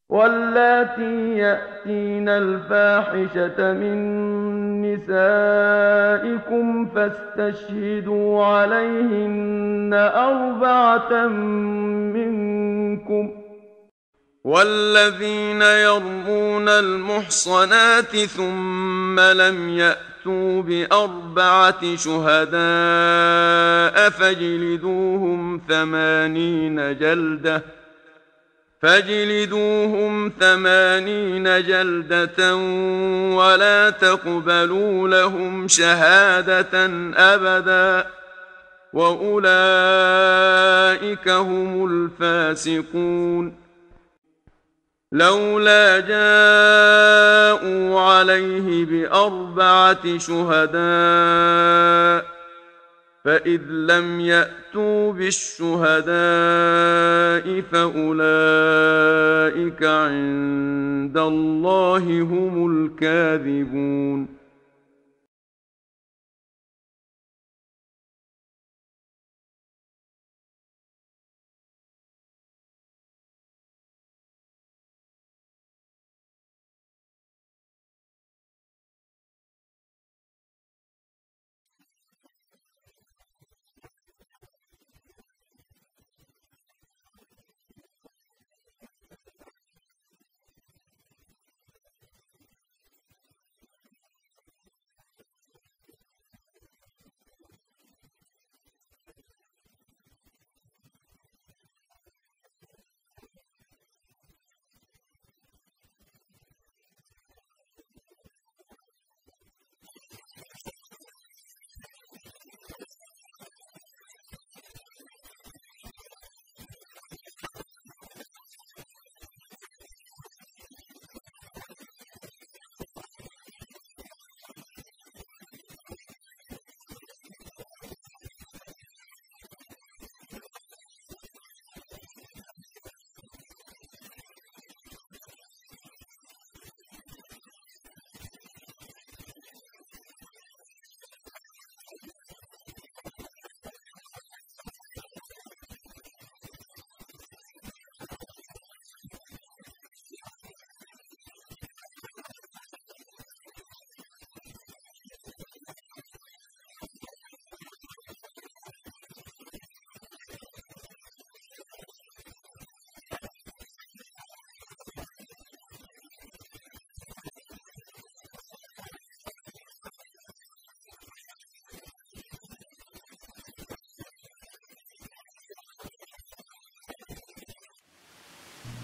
واللاتي يأتين الفاحشة من نسائكم فاستشهدوا عليهن أربعة منكم. والذين يرمون المحصنات ثم لم يأتوا بأربعة شهداء فاجلدوهم 80 جلدة ولا تقبلوا لهم شهادة أبدا، وأولئك هم الفاسقون. لولا جاءوا عليه بأربعة شهداء فإذ لم يأتوا بالشهداء فأولئك عند الله هم الكاذبون.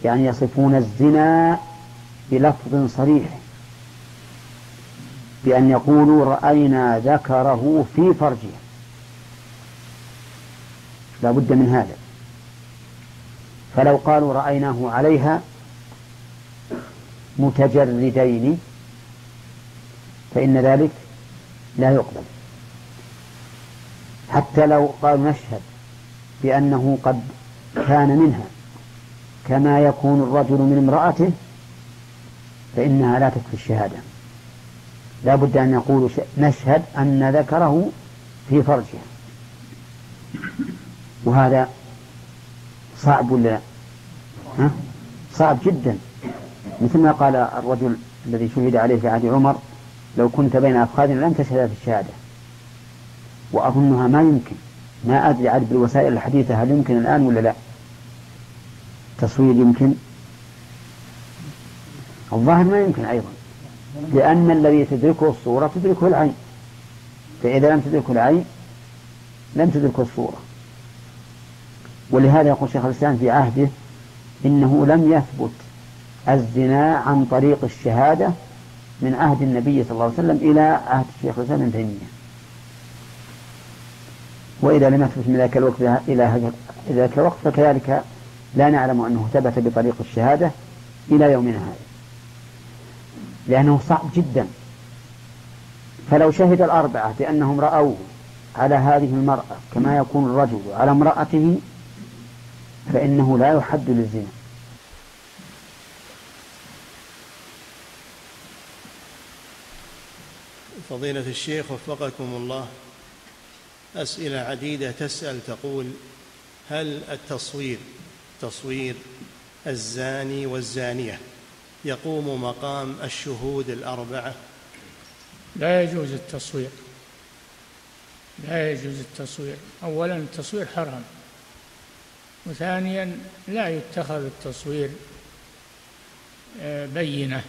يعني يصفون الزنا بلفظ صريح بأن يقولوا رأينا ذكره في فرجها، لا بد من هذا. فلو قالوا رأيناه عليها متجردين فإن ذلك لا يقبل. حتى لو قالوا نشهد بأنه قد كان منها كما يكون الرجل من امرأته فإنها لا تكفي الشهادة، لا بد أن يقولوا نشهد أن ذكره في فرجها. وهذا صعب ولا صعب جدا، مثل ما قال الرجل الذي شهد عليه في عهد عمر لو كنت بين أفخاذنا لم تشهد في الشهادة. وأظنها ما يمكن، ما أدري عاد بالوسائل الحديثة هل يمكن الآن ولا لا. تصوير يمكن، الظاهر ما يمكن أيضا، لأن الذي تدركه الصورة تدركه العين، فإذا لم تدركه العين لم تدركه الصورة. ولهذا يقول شيخ الإسلام في عهده إنه لم يثبت الزنا عن طريق الشهادة من عهد النبي صلى الله عليه وسلم إلى عهد الشيخ الإسلام ابن تيمية. وإذا لم يثبت من ذاك الوقت إلى ذاك الوقت فكذلك لا نعلم أنه ثبت بطريق الشهادة إلى يومنا هذا، لأنه صعب جدا. فلو شهد الأربعة بأنهم رأوه على هذه المرأة كما يكون الرجل على امرأته فإنه لا يحد للزنا. فضيلة الشيخ وفقكم الله، أسئلة عديدة تسأل تقول: هل التصوير الزاني والزانية يقوم مقام الشهود الأربعة؟ لا يجوز التصوير، لا يجوز التصوير. أولا التصوير حرام، وثانيا لا يتخذ التصوير بينة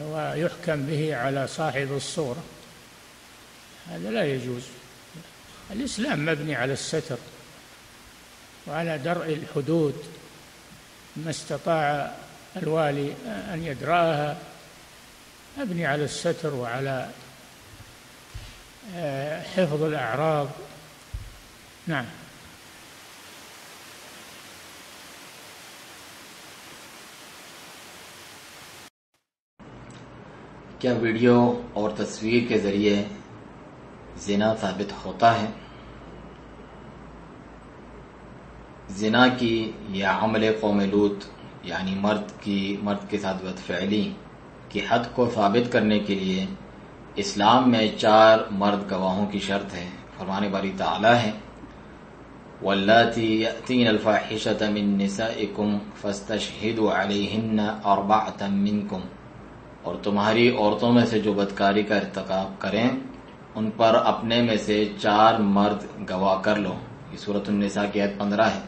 ويحكم به على صاحب الصورة، هذا لا يجوز. الإسلام مبني على الستر وعلى درء الحدود، ما استطاع الوالي أن يدرأها مبني على الستر وعلى حفظ الأعراض. نعم. کیا ویڈیو اور تصویر کے ذریعے زنا ثابت ہوتا ہے؟ زنا کی یا عمل قوم لوط یعنی مرد کے ساتھ بدفعلی کی حد کو ثابت کرنے کے لیے اسلام میں 4 مرد گواہوں کی شرط ہے۔ فرمان باری تعالی ہے واللاتی یأتین الفاحشۃ من نسائکم فاستشہدوا علیہن 4 منکم، اور تمہاری عورتوں میں سے جو بدکاری کا ارتکاب کریں ان پر اپنے میں سے 4 مرد گواہ کر لو۔ یہ سورۃ النساء کی آیت 15 ہے۔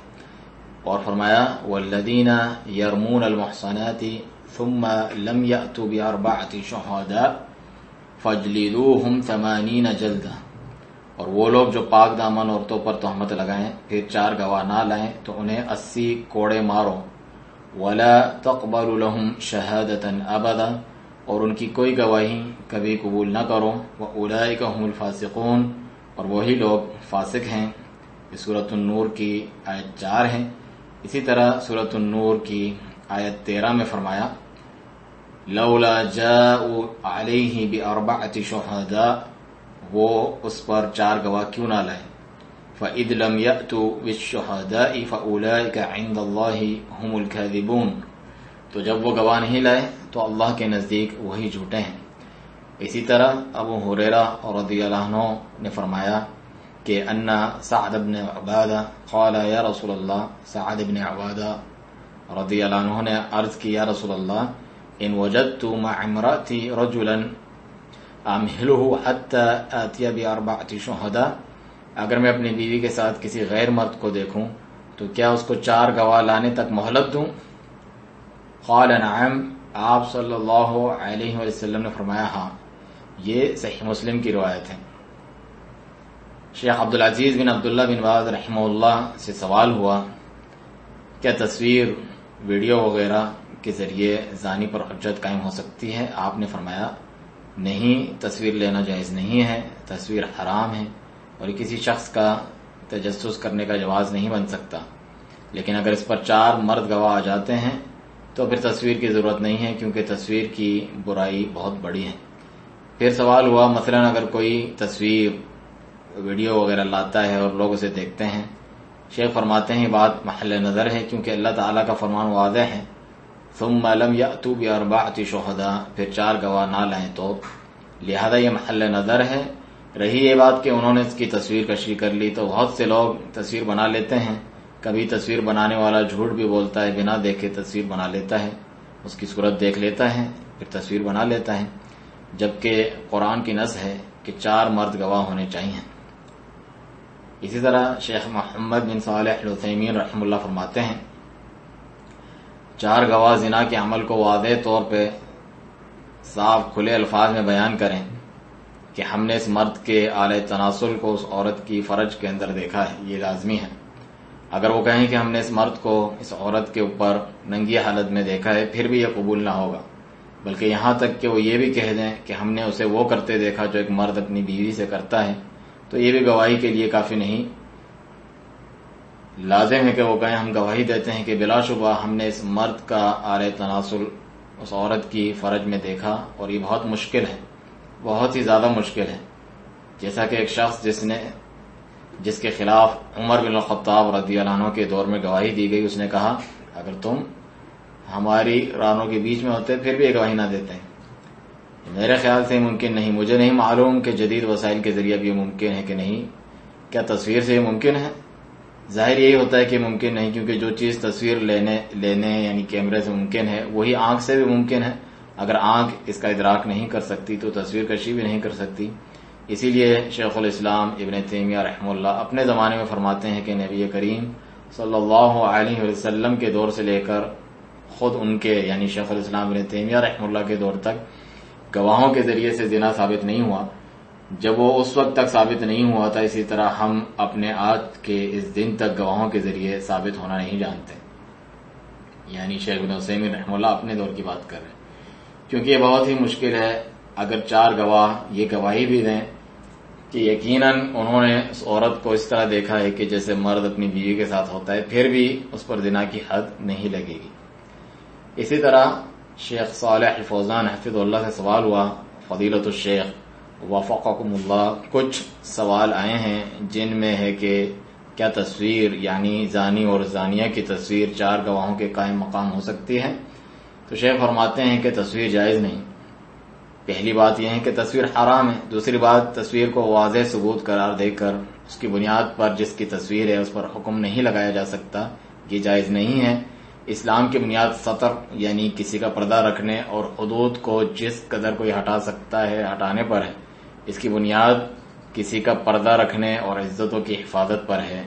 اور فرمایا والذین یرمون المحصنات ثم لم یأتوا ب4 شہداء فاجلدوہم 80 جلدہ، اور وہ لوگ جو پاک دامن عورتوں پر تہمت لگائیں پھر 4 گواہ نہ لائیں تو انہیں 80 کوڑے مارو۔ ولا تقبل لهم شہادۃ ابدا، اور ان کی کوئی گواہی کبھی قبول نہ کرو۔ وَأُولَئِكَ هُمُ الْفَاسِقُونَ، اور وہی لوگ فاسق ہیں۔ یہ سورۃ النور کی آیت 4 ہے۔ اسی طرح سورۃ النور کی آیت 13 میں فرمایا لولا جاءوا علیہ ب4 شہداء، وہ اس پر 4 گواہ کیوں نہ لائیں۔ فَإِذْ لَمْ يَأْتُوا بِالشُّهَدَاءِ فَأُولَئِكَ عِندَ اللَّهِ هُمُ الْكَاذِبُونَ، تو جب وہ گواہ نہیں لائے تو اللہ کے نزدیک وہی جھوٹے ہیں۔ اسی طرح ابو ہریرہ رضی اللہ عنہ نے فرمایا کہ ان سعد بن عبادہ قال یا رسول اللہ، سعد بن عبادہ رضی اللہ عنہ نے عرض کی یا رسول اللہ ان وجدت مع امرأتی رجلا امہلہ حتی آتی ب4 شہداء، اگر میں اپنی بیوی کے ساتھ کسی غیر مرد کو دیکھوں تو کیا اس کو 4 گواہ لانے تک مہلت دوں؟ قال نعم، آپ صلی اللہ علیہ وسلم نے فرمایا ہاں۔ یہ صحیح مسلم کی روایت ہے۔ شیخ عبدالعزیز بن عبداللہ بن باز رحمہ اللہ سے سوال ہوا کیا تصویر ویڈیو وغیرہ کے ذریعے زانی پر حجت قائم ہو سکتی ہے؟ آپ نے فرمایا نہیں، تصویر لینا جائز نہیں ہے، تصویر حرام ہے اور یہ کسی شخص کا تجسس کرنے کا جواز نہیں بن سکتا، لیکن اگر اس پر 4 مرد گواہ آ جاتے ہیں تو پھر تصویر کی ضرورت نہیں ہے، کیونکہ تصویر کی برائی بہت بڑی ہے۔ پھر سوال ہوا مثلا اگر کوئی تصویر ویڈیو وغیرہ لاتا ہے اور لوگ اسے دیکھتے ہیں، شیخ فرماتے ہیں یہ بات محل نظر ہے، کیونکہ اللہ تعالیٰ کا فرمان واضح ہے ثم لم یأتوا ب4 شہداء، پھر 4 گواہ نہ لائیں تو، لہذا یہ محل نظر ہے۔ رہی یہ بات کہ انہوں نے اس کی تصویر کشی کر لی، تو بہت سے لوگ تصویر بنا لیتے ہیں، کبھی تصویر بنانے والا جھوٹ بھی بولتا ہے، بنا دیکھے تصویر بنا لیتا ہے، اس کی صورت دیکھ لیتا ہے پھر تصویر بنا لیتا ہے، جبکہ قرآن کی نص ہے کہ 4 مرد گواہ ہونے چاہیے۔ اسی طرح شیخ محمد بن صالح العثیمین رحمہ اللہ فرماتے ہیں 4 گواہ زنا کے عمل کو واضح طور پہ صاف کھلے الفاظ میں بیان کریں کہ ہم نے اس مرد کے آلہ تناسل کو اس عورت کی فرج کے اندر دیکھا ہے، یہ لازمی ہے۔ اگر وہ کہیں کہ ہم نے اس مرد کو اس عورت کے اوپر ننگی حالت میں دیکھا ہے، پھر بھی یہ قبول نہ ہوگا، بلکہ یہاں تک کہ وہ یہ بھی کہہ دیں کہ ہم نے اسے وہ کرتے دیکھا جو ایک مرد اپنی بیوی سے کرتا ہے، تو یہ بھی گواہی کے لیے کافی نہیں۔ لازم ہے کہ وہ کہیں ہم گواہی دیتے ہیں کہ بلا شبہ ہم نے اس مرد کا آلہ تناسل اس عورت کی فرج میں دیکھا، اور یہ بہت مشکل ہے، بہت ہی زیادہ مشکل ہے۔ جیسا کہ ایک شخص جس کے خلاف عمر بن الخطاب رضی اللہ عنہ کے دور میں گواہی دی گئی، اس نے کہا اگر تم ہماری رانوں کے بیچ میں ہوتے پھر بھی یہ گواہی نہ دیتے ہیں۔ میرے خیال سے ممکن نہیں، مجھے نہیں معلوم کہ جدید وسائل کے ذریعے بھی یہ ممکن ہے کہ نہیں۔ کیا تصویر سے یہ ممکن ہے؟ ظاہر یہی ہوتا ہے کہ ممکن نہیں، کیونکہ جو چیز تصویر لینے یعنی کیمرے سے ممکن ہے وہی آنکھ سے بھی ممکن ہے. اگر آنکھ اس کا ادراک نہیں کر سکتی تو تصویر کشی بھی نہیں کر سکتی. اسی لیے شیخ الاسلام ابن تیمیہ رحمہ اللہ اپنے زمانے میں فرماتے ہیں کہ نبی کریم صلی اللہ علیہ وسلم کے دور سے لے کر خود ان کے یعنی شیخ الاسلام ابن تیمیہ رحمہ اللہ کے دور تک گواہوں کے ذریعے سے زنا ثابت نہیں ہوا. جب وہ اس وقت تک ثابت نہیں ہوا تھا، اسی طرح ہم اپنے آج کے اس دن تک گواہوں کے ذریعے ثابت ہونا نہیں جانتے. یعنی شیخ ابن عثیمین رحمہ اللہ اپنے دور کی بات کر رہے ہیں، کیونکہ یہ بہت ہی مشکل ہے. اگر 4 گواہ یہ گواہی بھی دیں کہ یقیناً انہوں نے اس عورت کو اس طرح دیکھا ہے کہ جیسے مرد اپنی بیوی کے ساتھ ہوتا ہے، پھر بھی اس پر زنا کی حد نہیں لگے گی. اسی طرح شیخ صالح الفوزان حفظہ اللہ سے سوال ہوا، فضیلت الشیخ وفقکم اللہ، کچھ سوال آئے ہیں جن میں ہے کہ کیا تصویر یعنی زانی اور زانیہ کی تصویر 4 گواہوں کے قائم مقام ہو سکتی ہے؟ تو شیخ فرماتے ہیں کہ تصویر جائز نہیں. پہلی بات یہ ہے کہ تصویر حرام ہے. دوسری بات، تصویر کو واضح ثبوت قرار دے کر اس کی بنیاد پر جس کی تصویر ہے اس پر حکم نہیں لگایا جا سکتا، یہ جائز نہیں ہے. اسلام کی بنیاد سطر یعنی کسی کا پردہ رکھنے اور حدود کو جس قدر کوئی ہٹا سکتا ہے ہٹانے پر ہے. اس کی بنیاد کسی کا پردہ رکھنے اور عزتوں کی حفاظت پر ہے.